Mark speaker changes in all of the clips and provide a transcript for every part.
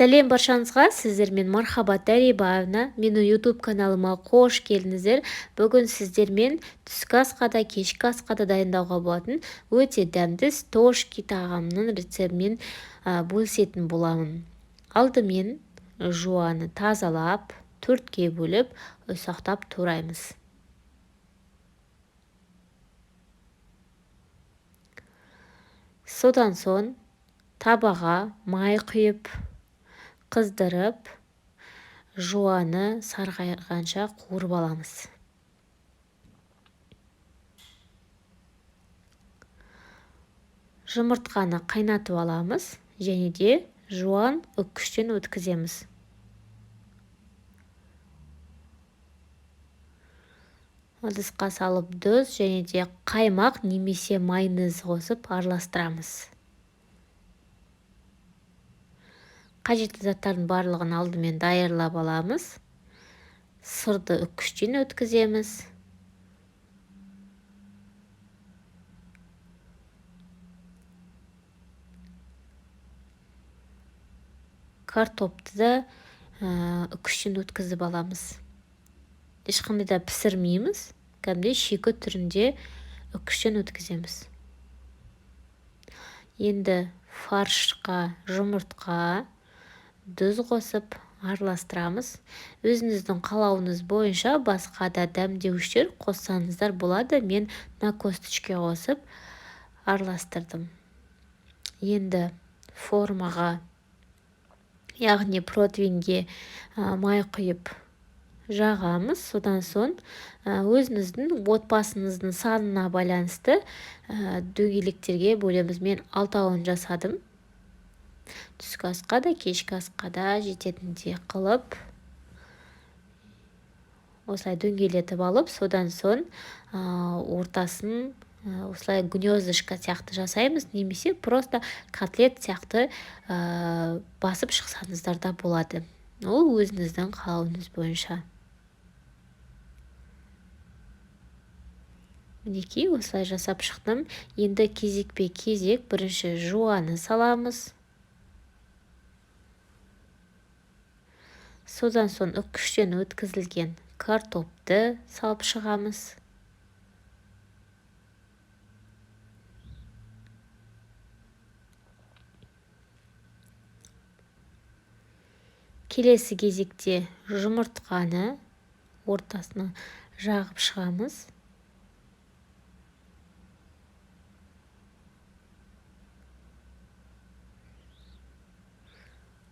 Speaker 1: Сәлем баршаңызға, сіздермен мархабат Дәребаевна. Менің YouTube каналыма қош келдіңіздер. Бүгін сіздермен түскі асқа да кешкі асқа да дайындауға болатын өте дәмді стошки тағамының рецептімен бөлісетін боламын. Алдымен жуаны тазалап, төртке бөліп, ұсақтап тураймыз. Содан соң табаға май құйып, қыздырып, жуаны сарғайғанша қуырып аламыз. Жұмыртқаны қайнатып аламыз, және де жуан үккіштен өткіземіз. Ыдысқа салып тұз және де қаймақ немесе майонез қосып араластырамыз. Қажетті заттардың барлығын алдымен даярлап аламыз. Сырды үккіштен өткіземіз. Картопты да үккіштен өткізіп аламыз. Ешқандай да пісірмейміз. Кәдімгідей шикі түрінде үккіштен өткіземіз. Енді фаршқа жұмыртқа, тұз қосып араластырамыз. Өзіңіздің қалауыңыз бойынша басқа да дәмдеуіштер қоссаңыздар болады. Мен на косточке қосып араластырдым. Енді формаға, яғни противеньге май құйып жағамыз. Содан соң өзіңіздің отбасыңыздың санына байланысты дөңгелектерге бөлеміз. Мен 6-ауын жасадым. Түскі асқа да кешкі асқа да жететіндей қылып осылай дөңгелетіп алып, содан соң ортасын осылай гнездышко сияқты жасаймыз, немесе просто котлет сияқты басып шықсаңыздар да болады. Ол өзіңіздің қалауыңыз бойынша. Мінекей, осылай жасап шықтым. Енді кезекпе кезек бірінші жуаны саламыз. Содан соң үккіштен өткізілген картопты салып шығамыз. Келесі кезекте жұмыртқаны ортасына жағып шығамыз.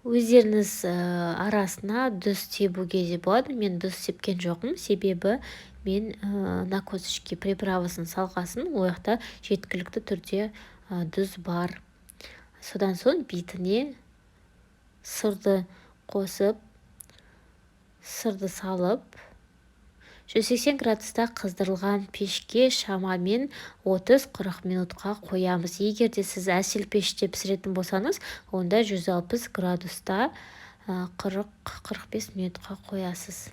Speaker 1: Өздеріңіз арасына тұз себуге де болады. Мен тұз сепкен жоқпын, себебі мен на косточке приправасын салғасын, ояқта жеткілікті түрде тұз бар. Содан соң бетіне сырды қосып, сырды салып, 180 градуста қыздырылған пешке шамамен 30-40 минутқа қоямыз. Егер де сіз әсел пеште пісіретін болсаңыз, онда 160 градуста 40-45 минутқа қоясыз.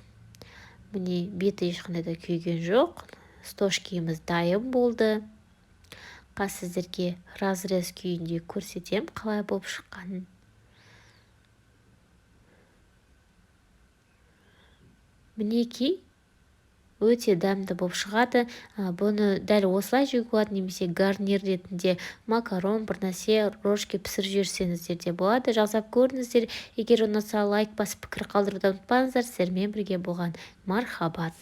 Speaker 1: Міне, беті ешқандай да күйген жоқ. Стошкиіміз дайын болды. Қазір сіздерге разрез күйінде көрсетем, қалай болып шыққанын. Мінекей, өте дәмді болып шығады. Бұны дәл осылай жеуге болады, немесе гарнир ретінде макарон, бір нәрсе, рожки пісіріп жіберсеңіздер де болады. Жазап көріңіздер. Егер ұнаса, лайк басып пікір қалдыруды ұмытпаңыздар. Сіздермен бірге болған мархабат.